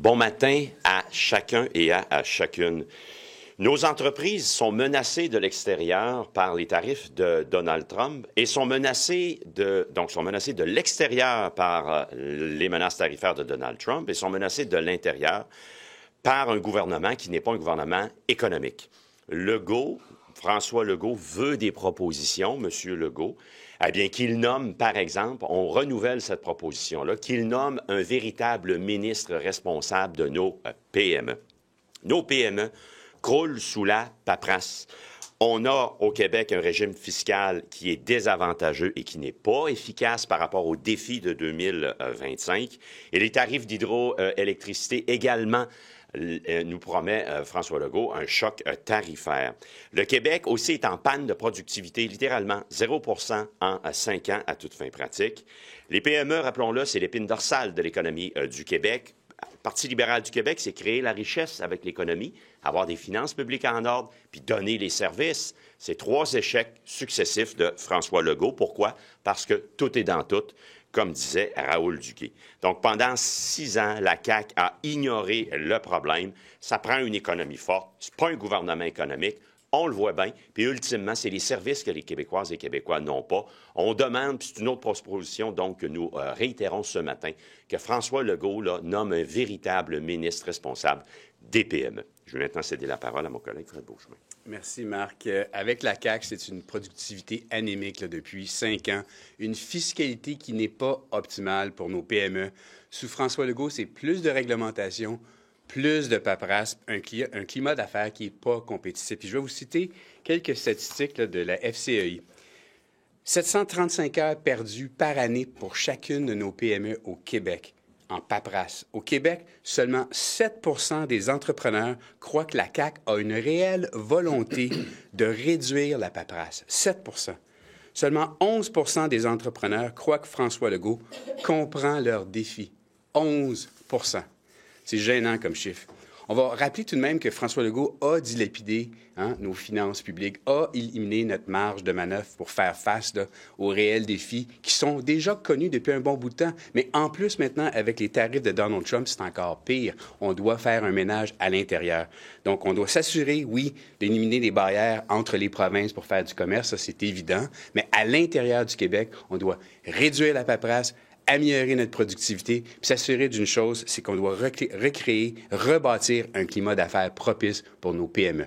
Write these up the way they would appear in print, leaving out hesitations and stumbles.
Bon matin à chacun et à chacune. Nos entreprises sont menacées de l'extérieur par les tarifs de Donald Trump et sont menacées de l'extérieur par les menaces tarifaires de Donald Trump et sont menacées de l'intérieur par un gouvernement qui n'est pas un gouvernement économique. François Legault veut des propositions, M. Legault, eh bien, qu'il nomme, par exemple, on renouvelle cette proposition-là, qu'il nomme un véritable ministre responsable de nos PME. Nos PME croulent sous la paperasse. On a au Québec un régime fiscal qui est désavantageux et qui n'est pas efficace par rapport aux défis de 2025. Et les tarifs d'hydroélectricité également nous promet François Legault un choc tarifaire. Le Québec aussi est en panne de productivité, littéralement 0 % en 5 ans à toute fin pratique. Les PME, rappelons-le, c'est l'épine dorsale de l'économie du Québec. Le Parti libéral du Québec, c'est créer la richesse avec l'économie, avoir des finances publiques en ordre, puis donner les services. C'est 3 échecs successifs de François Legault. Pourquoi? Parce que tout est dans tout, comme disait Raoul Duguay. Donc, pendant 6 ans, la CAQ a ignoré le problème. Ça prend une économie forte. C'est pas un gouvernement économique. On le voit bien. Puis, ultimement, c'est les services que les Québécoises et Québécois n'ont pas. On demande, puis c'est une autre proposition, donc, que nous réitérons ce matin, que François Legault nomme un véritable ministre responsable des PME. Je vais maintenant céder la parole à mon collègue Fred Beauchemin. Merci, Marc. Avec la CAQ, c'est une productivité anémique depuis 5 ans, une fiscalité qui n'est pas optimale pour nos PME. Sous François Legault, c'est plus de réglementation, plus de paperasse, un climat d'affaires qui n'est pas compétitif. Puis je vais vous citer quelques statistiques de la FCEI. 735 heures perdues par année pour chacune de nos PME au Québec. En paperasse. Au Québec, seulement 7 % des entrepreneurs croient que la CAQ a une réelle volonté de réduire la paperasse. 7 %. Seulement 11 % des entrepreneurs croient que François Legault comprend leurs défis. 11 %. C'est gênant comme chiffre. On va rappeler tout de même que François Legault a dilapidé nos finances publiques, a éliminé notre marge de manœuvre pour faire face aux réels défis qui sont déjà connus depuis un bon bout de temps. Mais en plus, maintenant, avec les tarifs de Donald Trump, c'est encore pire. On doit faire un ménage à l'intérieur. Donc, on doit s'assurer, oui, d'éliminer les barrières entre les provinces pour faire du commerce, ça, c'est évident. Mais à l'intérieur du Québec, on doit réduire la paperasse, améliorer notre productivité, puis s'assurer d'une chose, c'est qu'on doit recréer, rebâtir un climat d'affaires propice pour nos PME.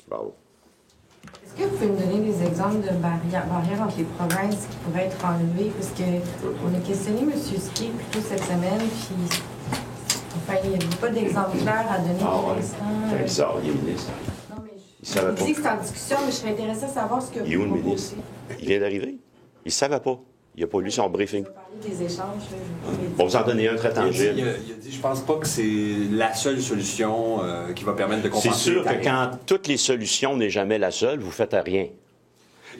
Bravo. Est-ce que vous pouvez me donner des exemples de barrières entre les provinces qui pourraient être enlevées? Parce qu'on a questionné M. Ski plutôt cette semaine, puis il n'y avait pas d'exemple clair à donner pour l'instant. Il sort, il est ministre. Non, mais je dis que c'est en discussion, mais je serais intéressée à savoir ce que vous proposez. Ministre? Il vient d'arriver. Il ne savait pas. Il n'a pas lu son briefing. Des échanges. On vous en donner un très tangible. Il a dit, je pense pas que c'est la seule solution qui va permettre de compenser. C'est sûr que quand toutes les solutions n'est jamais la seule, vous faites rien.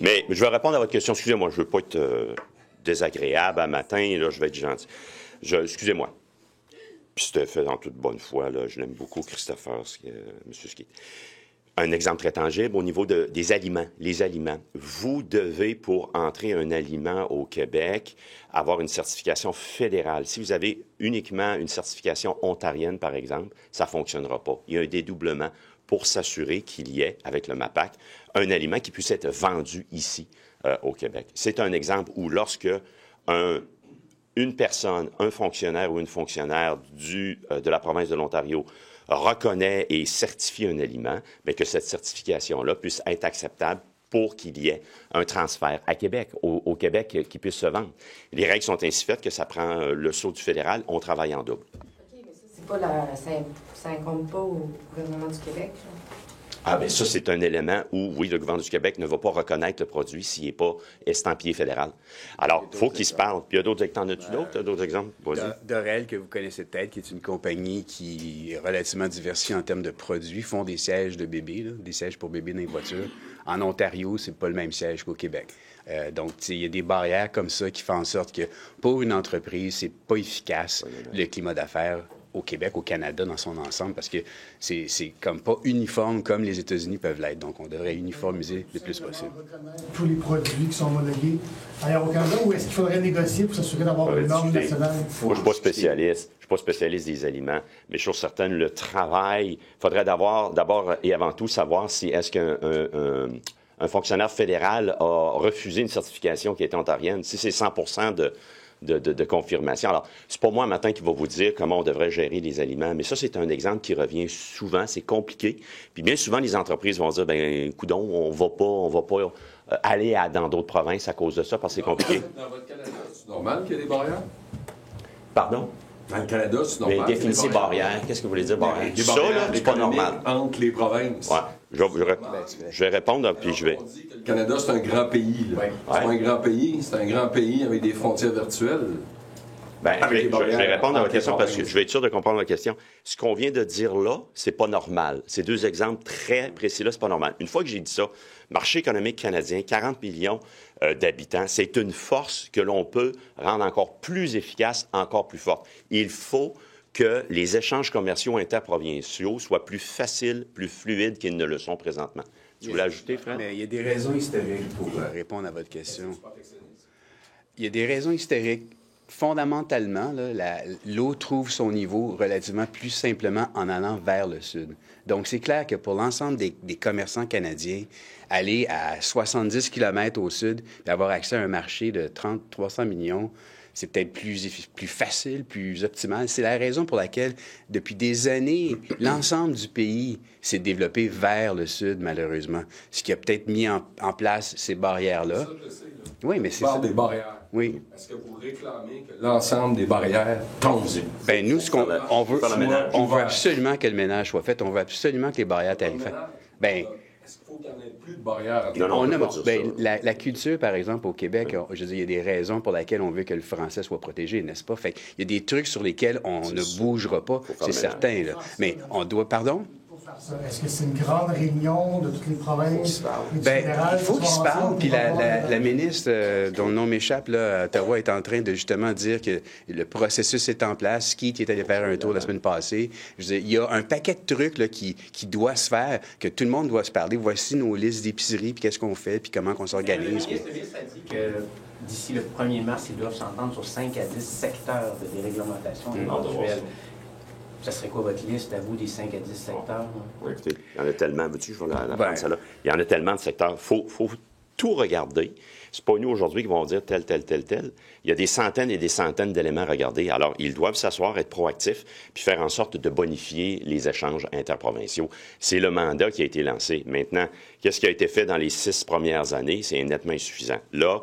Mais je vais répondre à votre question. Excusez-moi, je ne veux pas être désagréable à matin. Là, je vais être gentil. Excusez-moi. Puis c'était fait en toute bonne foi. Là, je l'aime beaucoup, Christopher, M. Ski. Un exemple très tangible au niveau des aliments. Les aliments. Vous devez, pour entrer un aliment au Québec, avoir une certification fédérale. Si vous avez uniquement une certification ontarienne, par exemple, ça ne fonctionnera pas. Il y a un dédoublement pour s'assurer qu'il y ait, avec le MAPAC, un aliment qui puisse être vendu ici, au Québec. C'est un exemple où lorsque une personne, un fonctionnaire ou une fonctionnaire de la province de l'Ontario reconnaît et certifie un aliment, bien que cette certification-là puisse être acceptable pour qu'il y ait un transfert à Québec, au Québec, qui puisse se vendre. Les règles sont ainsi faites que ça prend le saut du fédéral, on travaille en double. OK, mais ça, c'est pas ça incombe pas au gouvernement du Québec, là. Ah, bien, ça, c'est un élément où, oui, le gouvernement du Québec ne va pas reconnaître le produit s'il n'est pas estampillé fédéral. Alors, il faut qu'ils se parlent. Puis il y a d'autres exemples. T'en as-tu d'autres? D'autres exemples? Dorel, que vous connaissez peut-être, qui est une compagnie qui est relativement diversifiée en termes de produits, font des sièges de bébés, des sièges pour bébés dans les voitures. En Ontario, c'est pas le même siège qu'au Québec. Donc, il y a des barrières comme ça qui font en sorte que, pour une entreprise, c'est pas efficace, le climat d'affaires au Québec, au Canada dans son ensemble, parce que c'est comme pas uniforme comme les États-Unis peuvent l'être. Donc, on devrait uniformiser le plus possible. Tous les produits qui sont homologués ailleurs au Canada, ou est-ce qu'il faudrait négocier pour s'assurer d'avoir une norme nationale? Moi, je ne suis pas spécialiste. Je suis pas spécialiste des aliments, mais je suis certaine le travail. Il faudrait d'abord et avant tout savoir si est-ce qu'un fonctionnaire fédéral a refusé une certification qui est ontarienne. Si c'est 100% de confirmation. Alors, c'est pas moi, matin, qui va vous dire comment on devrait gérer les aliments, mais ça, c'est un exemple qui revient souvent. C'est compliqué. Puis bien souvent, les entreprises vont dire, ben, coudonc, on va pas aller dans d'autres provinces à cause de ça, parce que c'est compliqué. Dans votre Canada, c'est normal qu'il y ait des barrières? Pardon? Dans le Canada, c'est normal. Mais définissez barrière. Qu'est-ce que vous voulez dire, barrière? Des Ça, barrières là, c'est pas normal. entre les provinces. Ouais. Je vais répondre, puis je vais... On dit que le Canada, c'est un grand pays. Là. Ouais. C'est pas un grand pays, c'est un grand pays avec des frontières virtuelles. Ben, je Avec les vais barrières répondre à votre entre les question parce que provinces. je vais être sûr de comprendre votre question. Ce qu'on vient de dire là, c'est pas normal. Ces deux exemples très précis là, c'est pas normal. Une fois que j'ai dit ça, marché économique canadien, 40 millions d'habitants, c'est une force que l'on peut rendre encore plus efficace, encore plus forte. Il faut que les échanges commerciaux interprovinciaux soient plus faciles, plus fluides qu'ils ne le sont présentement. Tu voulais ajouter, Fred? Mais il y a des raisons historiques pour répondre à votre question. Il y a des raisons historiques. Fondamentalement, là, l'eau trouve son niveau relativement plus simplement en allant vers le sud. Donc, c'est clair que pour l'ensemble des commerçants canadiens, aller à 70 km au sud et avoir accès à un marché de 300 millions, c'est peut-être plus facile, plus optimal. C'est la raison pour laquelle, depuis des années, l'ensemble du pays s'est développé vers le sud, malheureusement. Ce qui a peut-être mis en place ces barrières-là. Ça, je sais, là. Oui, mais c'est On parle ça. des barrières. Oui. Est-ce que vous réclamez que l'ensemble des barrières tombent? Bien, nous, ce qu'on on veut, Faire le ménage. on veut absolument que le ménage soit fait. On veut absolument que les barrières tarifaires. Bien, Est-ce qu'il faut qu'il n'y en ait plus de barrières? Non, non, on on peut a, pas dire ben, ça. la culture, par exemple, au Québec, je veux dire, il y a des raisons pour lesquelles on veut que le français soit protégé, n'est-ce pas? Fait il y a des trucs sur lesquels on ne bougera pas, faire c'est le certain. Là. Mais on doit... Pardon? Pour faire ça, est-ce que c'est une grande réunion de toutes les provinces? Ben, il faut qu'ils se parlent. Puis la ministre, dont le nom m'échappe, là, à Ottawa, est en train de justement dire que le processus est en place. Keith est allé faire un tour la semaine passée. Je veux dire, il y a un paquet de trucs là, qui doit se faire, que tout le monde doit se parler. Voici nos listes d'épicerie, puis qu'est-ce qu'on fait, puis comment on s'organise. Le ministre a dit que d'ici le 1er mars, ils doivent s'entendre sur 5 à 10 secteurs de déréglementation éventuelle. Ça serait quoi votre liste, à vous, des 5 à 10 secteurs? Oui, écoutez, il y en a tellement. Veux-tu, je vais la Ben. prendre celle-là. Il y en a tellement de secteurs. Il faut tout regarder. C'est pas nous aujourd'hui qui vont dire tel. Il y a des centaines et des centaines d'éléments à regarder. Alors, ils doivent s'asseoir, être proactifs, puis faire en sorte de bonifier les échanges interprovinciaux. C'est le mandat qui a été lancé. Maintenant, qu'est-ce qui a été fait dans les 6 premières années? C'est nettement insuffisant. Là,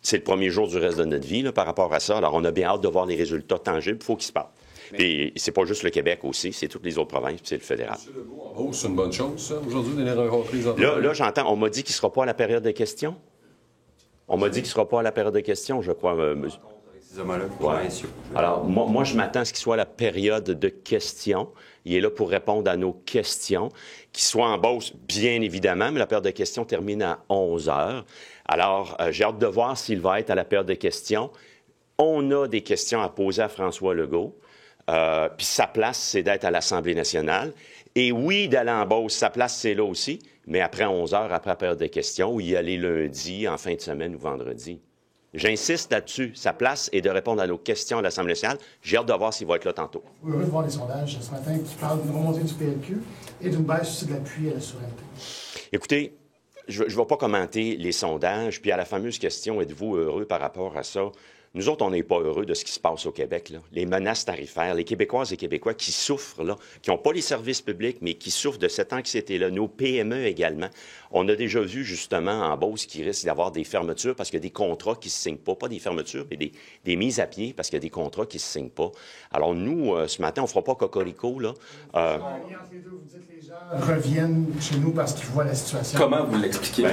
c'est le premier jour du reste de notre vie là, par rapport à ça. Alors, on a bien hâte de voir les résultats tangibles. Il faut qu'ils se parlent. Puis c'est pas juste le Québec aussi, c'est toutes les autres provinces, puis c'est le fédéral. M. Legault, en hausse, c'est une bonne chose, ça, aujourd'hui, d'aller rencontrer les entreprises? Là, j'entends, on m'a dit qu'il ne sera pas à la période de questions. On m'a dit qu'il ne sera pas à la période de questions, je crois. Monsieur. Ces homologues Ouais. provinciaux. Alors, moi, je m'attends à ce qu'il soit à la période de questions. Il est là pour répondre à nos questions, qu'il soit en Beauce, bien évidemment, mais la période de questions termine à 11 heures. Alors, j'ai hâte de voir s'il va être à la période de questions. On a des questions à poser à François Legault. Puis sa place, c'est d'être à l'Assemblée nationale. Et oui, d'aller en Beauce, sa place, c'est là aussi, mais après 11 heures, après la période de questions, ou y aller lundi, en fin de semaine ou vendredi. J'insiste là-dessus. Sa place est de répondre à nos questions à l'Assemblée nationale. J'ai hâte de voir s'il va être là tantôt. On est heureux de voir les sondages ce matin qui parlent d'une remontée du PLQ et d'une baisse aussi de l'appui à la souveraineté. Écoutez, je ne vais pas commenter les sondages, puis à la fameuse question, êtes-vous heureux par rapport à ça? Nous autres, on n'est pas heureux de ce qui se passe au Québec, là. Les menaces tarifaires, les Québécoises et Québécois qui souffrent, là, qui n'ont pas les services publics, mais qui souffrent de cette anxiété-là. Nos PME également. On a déjà vu, justement, en Beauce, qu'il risque d'avoir des fermetures parce qu'il y a des contrats qui ne se signent pas. Pas des fermetures, mais des mises à pied parce qu'il y a des contrats qui ne se signent pas. Alors, nous, ce matin, on ne fera pas cocorico, là. Entre les deux, vous dites que les gens reviennent chez nous parce qu'ils voient la situation. Comment vous l'expliquez?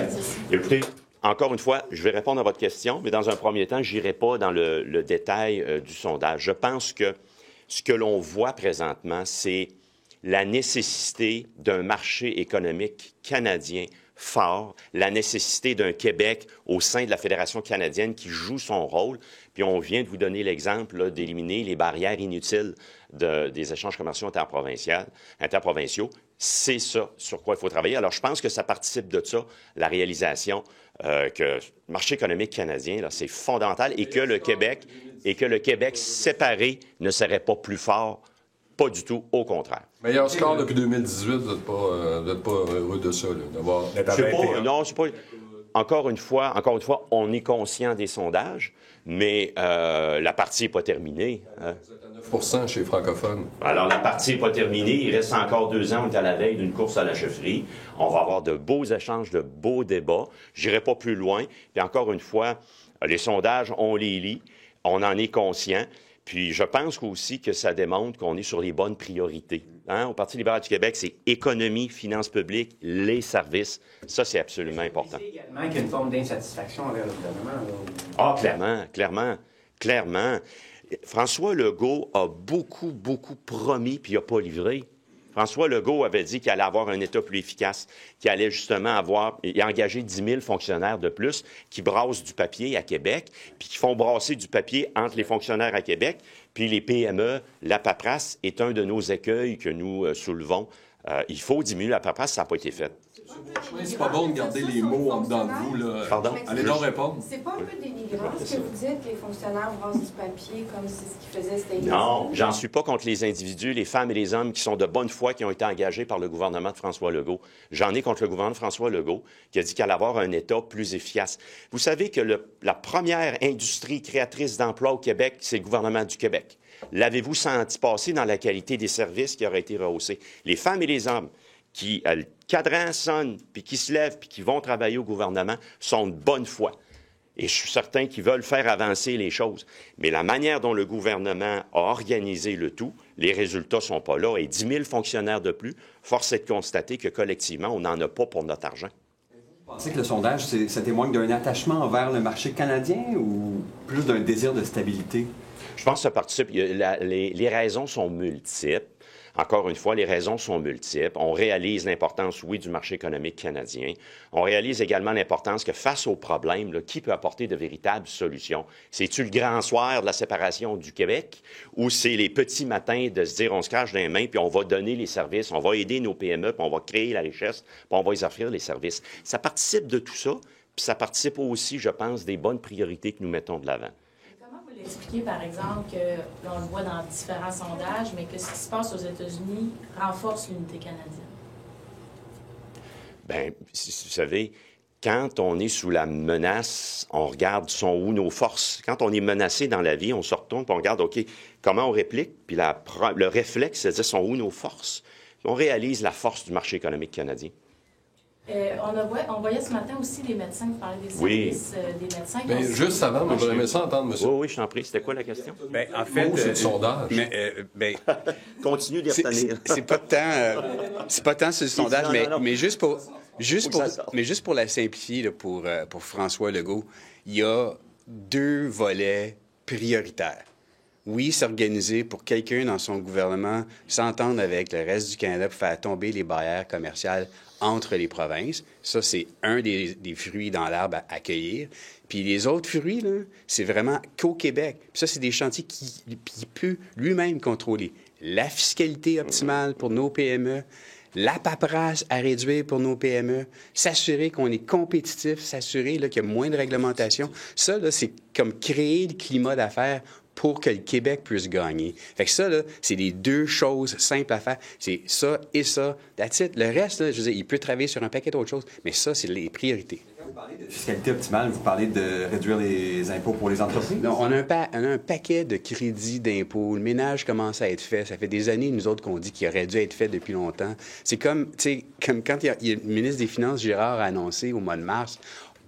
Écoutez, encore une fois, je vais répondre à votre question, mais dans un premier temps, je n'irai pas dans le détail du sondage. Je pense que ce que l'on voit présentement, c'est la nécessité d'un marché économique canadien fort la nécessité d'un Québec au sein de la Fédération canadienne qui joue son rôle. Puis on vient de vous donner l'exemple d'éliminer les barrières inutiles des échanges commerciaux interprovinciaux. C'est ça sur quoi il faut travailler. Alors, je pense que ça participe de ça, la réalisation que le marché économique canadien, là, c'est fondamental et que le Québec séparé ne serait pas plus fort. Pas du tout, au contraire. Meilleur score depuis 2018, vous n'êtes pas heureux de ça, là, d'avoir... Non, c'est pas... Encore une fois, on est conscient des sondages, mais la partie n'est pas terminée. Hein? Vous êtes à 9 chez les francophones. Alors, la partie n'est pas terminée. Il reste encore 2 ans. On est à la veille d'une course à la chefferie. On va avoir de beaux échanges, de beaux débats. Je n'irai pas plus loin. Puis encore une fois, les sondages, on les lit. On en est conscient. Puis je pense aussi que ça démontre qu'on est sur les bonnes priorités. Hein? Au Parti libéral du Québec, c'est économie, finances publiques, les services. Ça, c'est absolument important. C'est également qu'il y a une forme d'insatisfaction envers le gouvernement. Là. Ah, clairement. François Legault a beaucoup promis, puis il n'a pas livré. François Legault avait dit qu'il allait avoir un État plus efficace, qu'il allait justement il a engagé 10 000 fonctionnaires de plus qui brassent du papier à Québec, puis qui font brasser du papier entre les fonctionnaires à Québec, puis les PME. La paperasse est un de nos écueils que nous soulevons. Il faut diminuer la paperasse, ça n'a pas été fait. C'est pas bon de garder les mots en dedans de vous, là. Pardon? Allez donc répondre. C'est pas un peu dénigrant ce que vous dites, les fonctionnaires brassent du papier comme c'est ce qu'ils faisaient, c'était Non, j'en suis pas contre les individus, les femmes et les hommes qui sont de bonne foi, qui ont été engagés par le gouvernement de François Legault. J'en ai contre le gouvernement de François Legault, qui a dit qu'il allait avoir un État plus efficace. Vous savez que la première industrie créatrice d'emplois au Québec, c'est le gouvernement du Québec. L'avez-vous senti passer dans la qualité des services qui auraient été rehaussés? Les femmes et les hommes qui, le cadran sonne, puis qui se lèvent, puis qui vont travailler au gouvernement, sont de bonne foi. Et je suis certain qu'ils veulent faire avancer les choses. Mais la manière dont le gouvernement a organisé le tout, les résultats ne sont pas là. Et 10 000 fonctionnaires de plus, force est de constater que collectivement, on n'en a pas pour notre argent. Vous pensez que le sondage, ça témoigne d'un attachement envers le marché canadien ou plus d'un désir de stabilité? Je pense que ça participe. Les raisons sont multiples. Encore une fois, les raisons sont multiples. On réalise l'importance, oui, du marché économique canadien. On réalise également l'importance que face aux problèmes, là, qui peut apporter de véritables solutions? C'est-tu le grand soir de la séparation du Québec ou c'est les petits matins de se dire on se cache dans les mains puis on va donner les services, on va aider nos PME, puis on va créer la richesse, puis on va les offrir les services? Ça participe de tout ça, puis ça participe aussi, je pense, des bonnes priorités que nous mettons de l'avant. Expliquer, par exemple, que là, on le voit dans différents sondages, mais que ce qui se passe aux États-Unis renforce l'unité canadienne? Bien, vous savez, quand on est sous la menace, on regarde sont où nos forces. Quand on est menacé dans la vie, on se retourne et on regarde, OK, comment on réplique? Puis le réflexe, c'est de dire sont où nos forces? Puis on réalise la force du marché économique canadien. On voyait ce matin aussi les médecins qui parlaient des services des médecins. Bien, juste avant, j'aurais aimé ça entendre, monsieur. Oui, je t'en prie. C'était quoi la question? Bien, en fait, c'est le sondage. Continue d'y retenir. C'est pas tant sur le sondage, mais juste pour la simplifier là, pour François Legault, il y a 2 volets prioritaires. Oui, s'organiser pour quelqu'un dans son gouvernement, s'entendre avec le reste du Canada pour faire tomber les barrières commerciales entre les provinces. Ça, c'est un des fruits dans l'arbre à accueillir. Puis les autres fruits, là, c'est vraiment qu'au Québec. Puis ça, c'est des chantiers qu'il peut lui-même contrôler. La fiscalité optimale pour nos PME, la paperasse à réduire pour nos PME, s'assurer qu'on est compétitif, s'assurer là, qu'il y a moins de réglementation. Ça, là, c'est comme créer le climat d'affaires pour que le Québec puisse gagner. Fait que ça, là, c'est les 2 choses simples à faire. C'est ça et ça. That's it. Le reste, là, je veux dire, il peut travailler sur un paquet d'autres choses, mais ça, c'est les priorités. Quand vous parlez de fiscalité optimale, vous parlez de réduire les impôts pour les entreprises? Non, on a un paquet de crédits d'impôts. Le ménage commence à être fait. Ça fait des années, nous autres, qu'on dit qu'il aurait dû être fait depuis longtemps. C'est comme quand le ministre des Finances, Girard, a annoncé au mois de mars,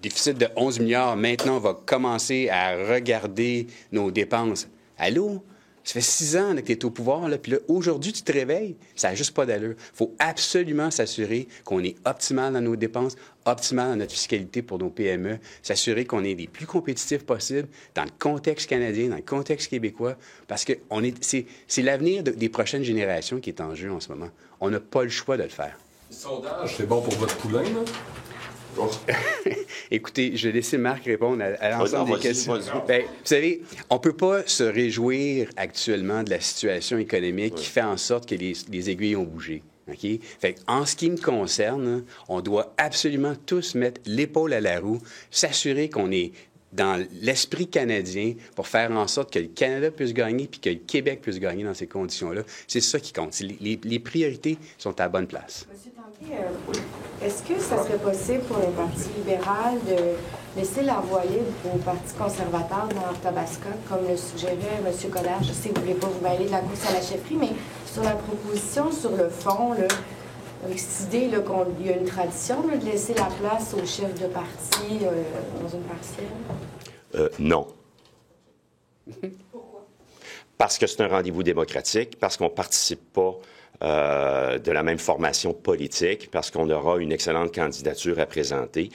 déficit de 11 milliards. Maintenant, on va commencer à regarder nos dépenses. Allô? Ça fait 6 ans là, que tu es au pouvoir, là, puis là, aujourd'hui, tu te réveilles. Ça n'a juste pas d'allure. Il faut absolument s'assurer qu'on est optimal dans nos dépenses, optimal dans notre fiscalité pour nos PME, s'assurer qu'on est les plus compétitifs possibles dans le contexte canadien, dans le contexte québécois, parce que c'est l'avenir des prochaines générations qui est en jeu en ce moment. On n'a pas le choix de le faire. Le sondage, c'est bon pour votre poulain, là? Écoutez, je vais laisser Marc répondre à l'ensemble des questions. Vas-y. Bien, vous savez, on ne peut pas se réjouir actuellement de la situation économique qui fait en sorte que les aiguilles ont bougé. OK? Fait en ce qui me concerne, on doit absolument tous mettre l'épaule à la roue, s'assurer qu'on est dans l'esprit canadien pour faire en sorte que le Canada puisse gagner puis que le Québec puisse gagner dans ces conditions-là. C'est ça qui compte. Les priorités sont à la bonne place. Monsieur Tanguay, est-ce que ça serait possible pour le Parti libéral de laisser la voie libre au Parti conservateur dans l'Arthabasca, comme le suggérait M. Collard? Je sais que vous ne voulez pas vous mêler de la course à la chefferie, mais sur la proposition, sur le fond, là, avec cette idée qu'il y a une tradition là, de laisser la place aux chefs de parti dans une partielle? Non. Pourquoi? Parce que c'est un rendez-vous démocratique, parce qu'on ne participe pas de la même formation politique, parce qu'on aura une excellente candidature à présenter,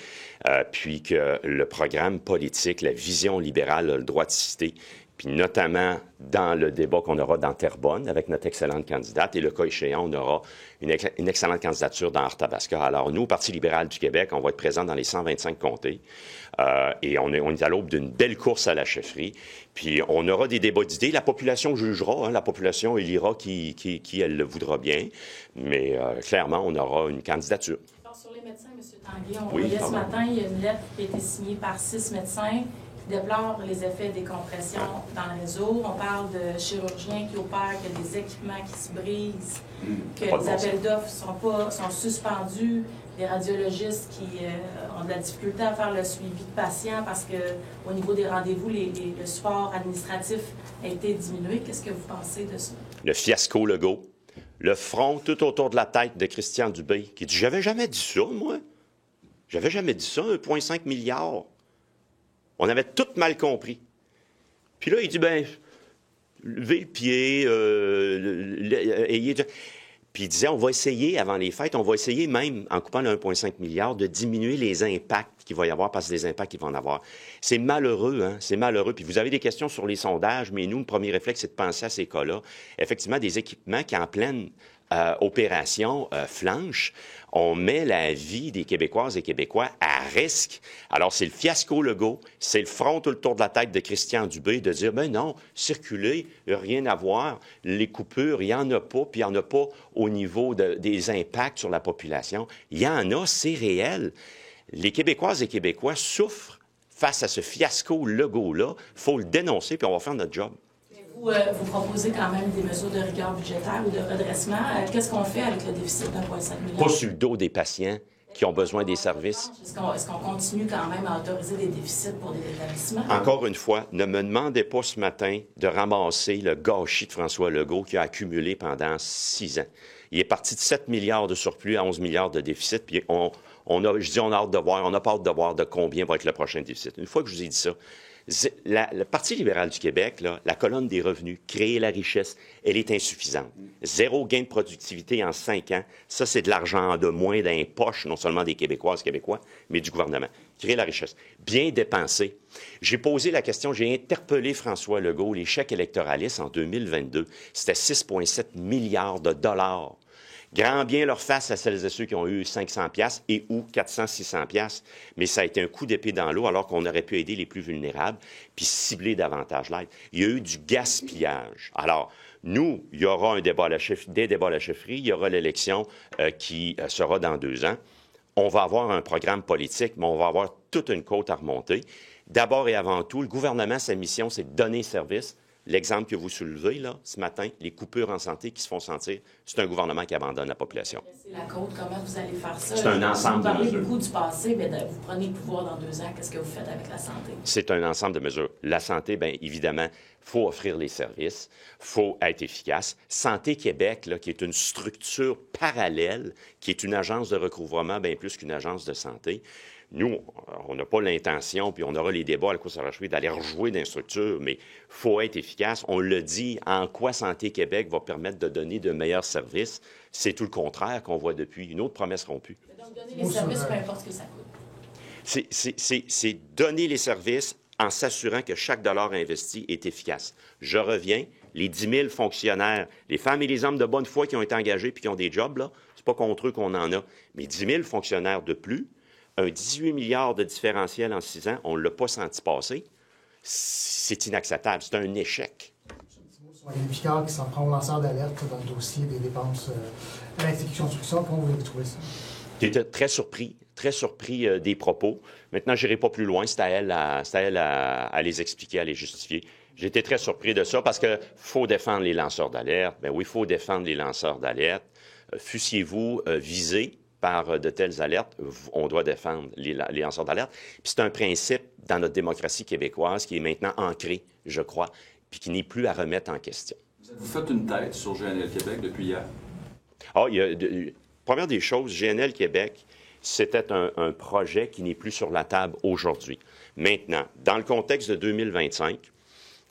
puis que le programme politique, la vision libérale a le droit de citer, puis notamment dans le débat qu'on aura dans Terrebonne avec notre excellente candidate, et le cas échéant, on aura une excellente candidature dans Arthabasca. Alors, nous, au Parti libéral du Québec, on va être présents dans les 125 comtés, et on est à l'aube d'une belle course à la chefferie, puis on aura des débats d'idées. La population jugera, hein, la population élira qui elle le voudra bien, mais clairement, on aura une candidature. Alors, sur les médecins, M. Tanguay, on Oui, voyait ce pardon. matin, il y a une lettre qui a été signée par 6 médecins qui déplorent les effets des compressions dans le réseau. On parle de chirurgiens qui opèrent, qu'il y a des équipements qui se brisent, que Pas de les bon appels d'offres sont suspendus, des radiologistes qui ont de la difficulté à faire le suivi de patients parce qu'au niveau des rendez-vous, le support administratif a été diminué. Qu'est-ce que vous pensez de ça? Le fiasco Legault, le front tout autour de la tête de Christian Dubé, qui dit « J'avais jamais dit ça, moi. J'avais jamais dit ça, 1,5 milliard. » On avait tout mal compris. Puis là, il dit « Ben, levez le pied, ayez... » Puis il disait « On va essayer, avant les fêtes, on va essayer même, en coupant le 1,5 milliard, de diminuer les impacts qu'il va y avoir, parce que les impacts qu'il va en avoir. » C'est malheureux, hein? C'est malheureux. Puis vous avez des questions sur les sondages, mais nous, le premier réflexe, c'est de penser à ces cas-là. Effectivement, des équipements qui, en pleine opération flanche, on met la vie des Québécoises et Québécois à risque. Alors, c'est le fiasco Legault, c'est le front tout le tour de la tête de Christian Dubé de dire, ben non, circuler, rien à voir, les coupures, il n'y en a pas, puis il n'y en a pas au niveau des impacts sur la population. Il y en a, c'est réel. Les Québécoises et Québécois souffrent face à ce fiasco Legault-là. Il faut le dénoncer, puis on va faire notre job. Vous proposez quand même des mesures de rigueur budgétaire ou de redressement. Qu'est-ce qu'on fait avec le déficit d'1,5 milliard? Pas sur le dos des patients qui ont besoin des services. Est-ce qu'on continue quand même à autoriser des déficits pour des établissements? Encore une fois, ne me demandez pas ce matin de ramasser le gâchis de François Legault qui a accumulé pendant 6 ans. Il est parti de 7 milliards de surplus à 11 milliards de déficit, puis on a hâte de voir, on n'a pas hâte de voir de combien va être le prochain déficit. Une fois que je vous ai dit ça, le Parti libéral du Québec, là, la colonne des revenus, créer la richesse, elle est insuffisante. 0 gain de productivité en 5 ans, ça, c'est de l'argent de moins dans les poches, non seulement des Québécoises et Québécois, mais du gouvernement. Créer la richesse. Bien dépensé. J'ai posé la question, j'ai interpellé François Legault, les chèques électoralistes en 2022, c'était 6,7 milliards de dollars. Grand bien leur face à celles et ceux qui ont eu 500$ et ou 400-600$. Mais ça a été un coup d'épée dans l'eau alors qu'on aurait pu aider les plus vulnérables puis cibler davantage l'aide. Il y a eu du gaspillage. Alors, nous, il y aura des débats à la chefferie, il y aura l'élection qui sera dans 2 ans. On va avoir un programme politique, mais on va avoir toute une côte à remonter. D'abord et avant tout, le gouvernement, sa mission, c'est de donner service. L'exemple que vous soulevez, là, ce matin, les coupures en santé qui se font sentir, c'est un gouvernement qui abandonne la population. C'est la côte, comment vous allez faire ça? C'est un ensemble vous parlez de mesures. beaucoup du passé, mais vous prenez le pouvoir dans 2 ans. Qu'est-ce que vous faites avec la santé? C'est un ensemble de mesures. La santé, bien évidemment, il faut offrir les services, il faut être efficace. Santé Québec, là, qui est une structure parallèle, qui est une agence de recouvrement bien plus qu'une agence de santé. Nous, on n'a pas l'intention, puis on aura les débats à la course à la cheville d'aller rejouer dans les structures, mais il faut être efficace. On le dit, en quoi Santé Québec va permettre de donner de meilleurs services? C'est tout le contraire qu'on voit depuis. Une autre promesse rompue. Donc, donner les services, peu importe ce que ça coûte. C'est donner les services en s'assurant que chaque dollar investi est efficace. Je reviens, les 10 000 fonctionnaires, les femmes et les hommes de bonne foi qui ont été engagés puis qui ont des jobs, là, c'est pas contre eux qu'on en a, mais 10 000 fonctionnaires de plus un 18 milliards de différentiel en 6 ans, on ne l'a pas senti passer. C'est inacceptable. C'est un échec. Sur Magali Picard qui s'en prend au lanceur d'alerte dans le dossier des dépenses à l'Institut Construction. Comment vous avez trouvé ça? J'étais très surpris des propos. Maintenant, je n'irai pas plus loin. C'est à elle à les expliquer, à les justifier. J'étais très surpris de ça parce qu'il faut défendre les lanceurs d'alerte. Bien oui, il faut défendre les lanceurs d'alerte. Fussiez-vous visés par de telles alertes, on doit défendre les lanceurs d'alerte. Puis c'est un principe dans notre démocratie québécoise qui est maintenant ancré, je crois, puis qui n'est plus à remettre en question. Vous faites une tête sur GNL Québec depuis hier? Première des choses, GNL Québec, c'était un projet qui n'est plus sur la table aujourd'hui. Maintenant, dans le contexte de 2025,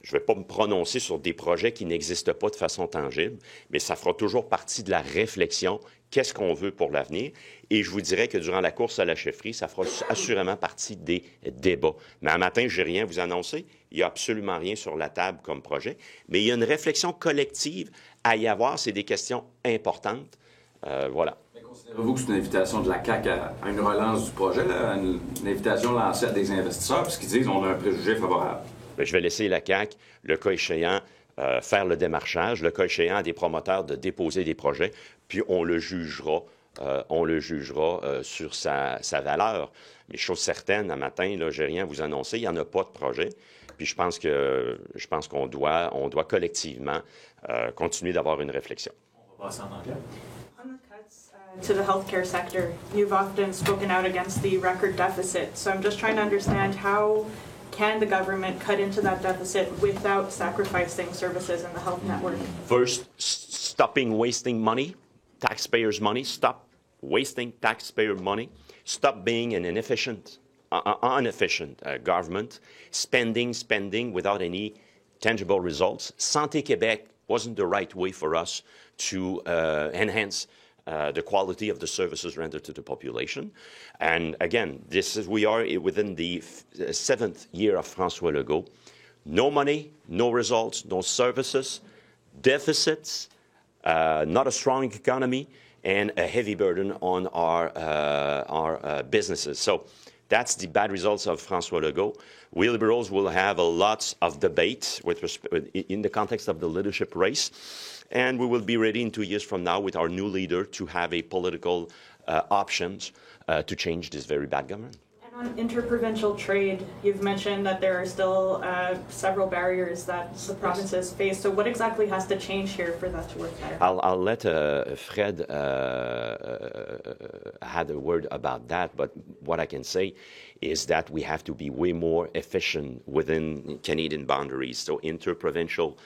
je ne vais pas me prononcer sur des projets qui n'existent pas de façon tangible, mais ça fera toujours partie de la réflexion. Qu'est-ce qu'on veut pour l'avenir? Et je vous dirais que durant la course à la chefferie, ça fera assurément partie des débats. Mais un matin, je n'ai rien à vous annoncer. Il n'y a absolument rien sur la table comme projet. Mais il y a une réflexion collective à y avoir. C'est des questions importantes. Voilà. Considérez-vous que c'est une invitation de la CAQ à une relance du projet, là, une invitation lancée à des investisseurs, puisqu'ils disent qu'on a un préjugé favorable? Bien, je vais laisser la CAQ, le cas échéant, faire le démarchage, le cas échéant à des promoteurs de déposer des projets, puis on le jugera sur sa valeur. Mais chose certaine, un matin, là, je n'ai rien à vous annoncer, il n'y en a pas de projet. Puis je pense qu'on doit collectivement continuer d'avoir une réflexion. On va passer en anglais. To the healthcare sector, you've often spoken out against the record deficit. So I'm just trying to understand how can the government cut into that deficit without sacrificing services in the health network? First, stopping wasting money, taxpayers' money. Stop wasting taxpayer money. Stop being an inefficient government, spending without any tangible results. Santé Québec wasn't the right way for us to enhance the quality of the services rendered to the population. And again, we are within the 7th year of François Legault. No money, no results, no services, deficits, not a strong economy, and a heavy burden on our businesses. So that's the bad results of François Legault. We Liberals will have a lot of debate in the context of the leadership race. And we will be ready in 2 years from now with our new leader to have a political options to change this very bad government. And on interprovincial trade, you've mentioned that there are still several barriers that the provinces face. So what exactly has to change here for that to work better? I'll let Fred had a word about that, but what I can say is that we have to be way more efficient within Canadian boundaries. So interprovincial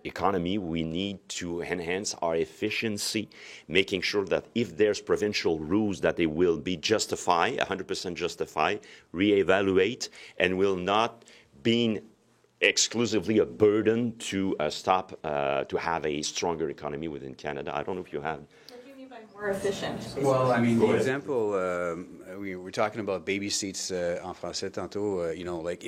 economy, we need to enhance our efficiency, making sure that if there's provincial rules that they will be justified, 100% justified, reevaluate, and will not be exclusively a burden to to have a stronger economy within Canada. I don't know if you have. What do you mean by more efficient? Well, I mean, the example, we were talking about baby seats en français tantôt, like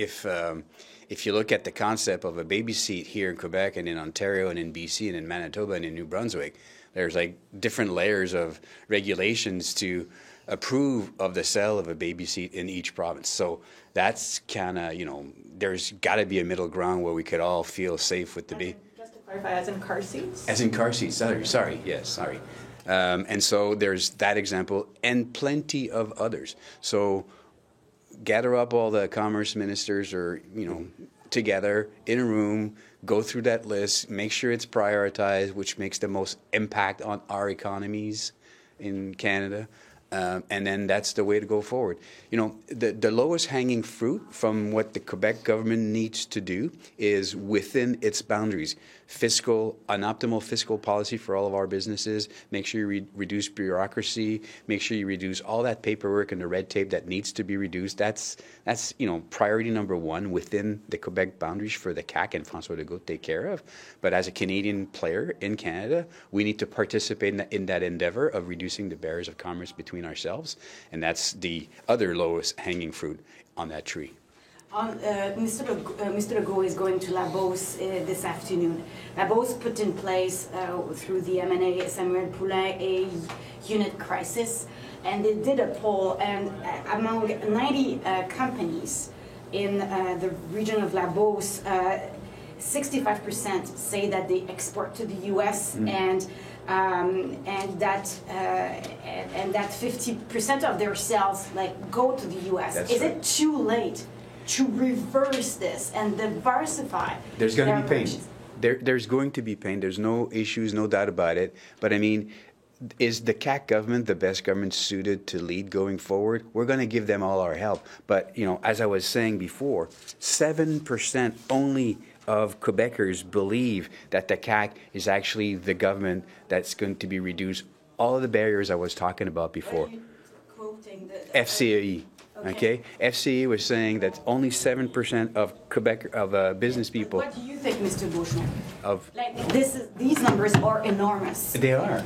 if you look at the concept of a baby seat here in Quebec and in Ontario and in BC and in Manitoba and in New Brunswick, there's like different layers of regulations to approve of the sale of a baby seat in each province. So that's kind of, there's got to be a middle ground where we could all feel safe with the baby. Just to clarify, as in car seats? As in car seats, sorry. And so there's that example and plenty of others. So gather up all the commerce ministers or, together in a room, go through that list, make sure it's prioritized, which makes the most impact on our economies in Canada. And then that's the way to go forward. The lowest hanging fruit from what the Quebec government needs to do is within its boundaries. An optimal fiscal policy for all of our businesses, make sure you reduce bureaucracy, make sure you reduce all that paperwork and the red tape that needs to be reduced. That's priority number one within the Quebec boundaries for the CAQ and François Legault to take care of. But as a Canadian player in Canada, we need to participate in that endeavor of reducing the barriers of commerce between ourselves, and that's the other lowest hanging fruit on that tree. Mr. Legault is going to Labos this afternoon. Labos put in place, through the M&A Samuel Poulin, a unit crisis, and they did a poll, and among 90 companies in the region of Labos, 65% say that they export to the U.S. and that 50% of their sales go to the U.S. That's Is right. it too late to reverse this and diversify? There's going to be pain. purchases? There's going to be pain. There's no issues, no doubt about it. But I mean, is the CAQ government the best government suited to lead going forward? We're going to give them all our help. But, as I was saying before, 7% only of Quebecers believe that the CAQ is actually the government that's going to be reduced all of the barriers I was talking about before. Quoting the FCAE. Okay. FCAE was saying that only 7% of Quebec business people. What do you think, Mr. Bushman? Of These numbers are enormous. They are.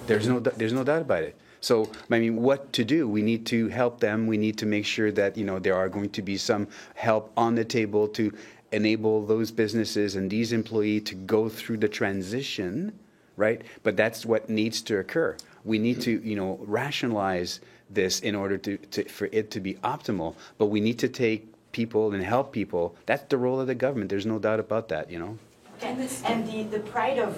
There's no doubt about it. So, I mean, what to do? We need to help them. We need to make sure that, there are going to be some help on the table to enable those businesses and these employees to go through the transition, right? But that's what needs to occur. We need to, rationalize this in order for it to be optimal. But we need to take people and help people. That's the role of the government. There's no doubt about that, And the pride of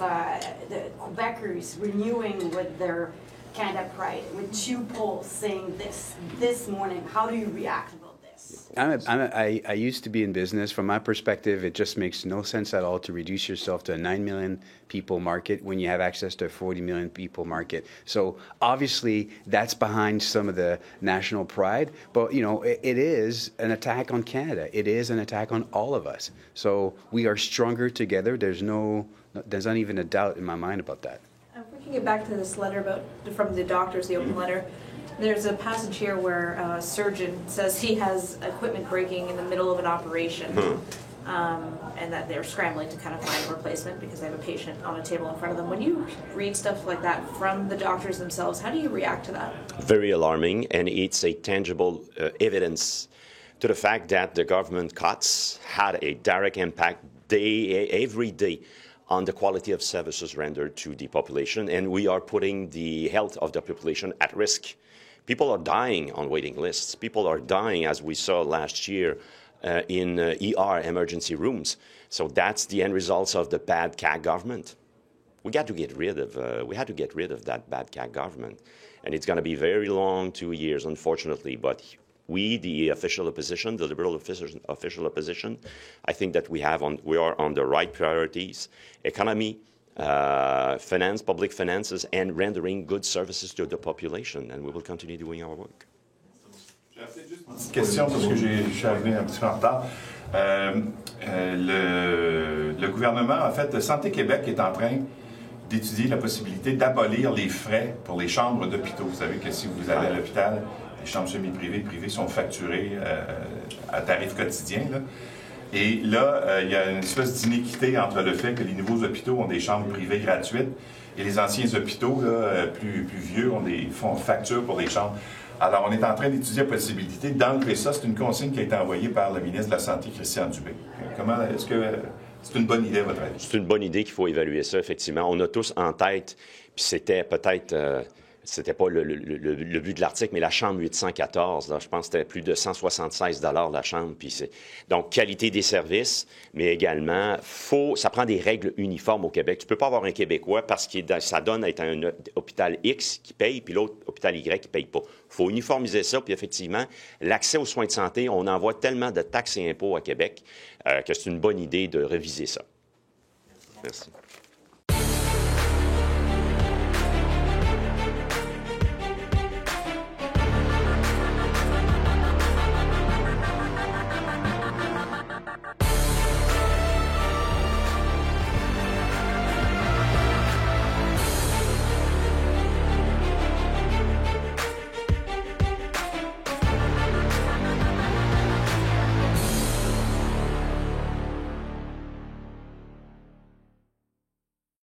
the Quebecers renewing with their Canada pride, with 2 polls saying this morning. How do you react about this? I used to be in business. From my perspective, it just makes no sense at all to reduce yourself to a 9 million people market when you have access to a 40 million people market. So obviously, that's behind some of the national pride. But, it is an attack on Canada. It is an attack on all of us. So we are stronger together. There's not even a doubt in my mind about that. If we can get back to this letter from the doctors, the open letter. There's a passage here where a surgeon says he has equipment breaking in the middle of an operation, and that they're scrambling to kind of find a replacement because they have a patient on a table in front of them. When you read stuff like that from the doctors themselves, how do you react to that? Very alarming, and it's a tangible evidence to the fact that the government cuts had a direct impact every day on the quality of services rendered to the population, and we are putting the health of the population at risk. People are dying on waiting lists. People are dying, as we saw last year, in ER emergency rooms. So that's the end results of the bad CAQ government. We had to get rid of that bad CAQ government, and it's going to be very long, 2 years, unfortunately. But we, the official opposition, the Liberal official opposition, I think that we are on the right priorities: economy, finance, public finances, and rendering good services to the population. And we will continue doing our work. J'ai juste une petite question parce que je suis arrivé un petit peu en retard. Le gouvernement, en fait, Santé Québec est en train d'étudier la possibilité d'abolir les frais pour les chambres d'hôpitaux. Vous savez que si vous allez à l'hôpital, les chambres semi-privées, privées sont facturées à tarif quotidien, là. Et là, il y a une espèce d'inéquité entre le fait que les nouveaux hôpitaux ont des chambres privées gratuites et les anciens hôpitaux, là, plus vieux, font facture pour les chambres. Alors, on est en train d'étudier la possibilité d'enlever ça. C'est une consigne qui a été envoyée par le ministre de la Santé, Christian Dubé. Est-ce que c'est une bonne idée, à votre avis? C'est une bonne idée qu'il faut évaluer ça, effectivement. On a tous en tête, puis c'était peut-être... c'était pas le but de l'article, mais la chambre 814, là, je pense que c'était plus de 176 $ la chambre. Donc, qualité des services, mais également, ça prend des règles uniformes au Québec. Tu peux pas avoir un Québécois parce que ça donne à être un hôpital X qui paye, puis l'autre hôpital Y qui paye pas. Il faut uniformiser ça, puis effectivement, l'accès aux soins de santé, on envoie tellement de taxes et impôts à Québec que c'est une bonne idée de réviser ça. Merci.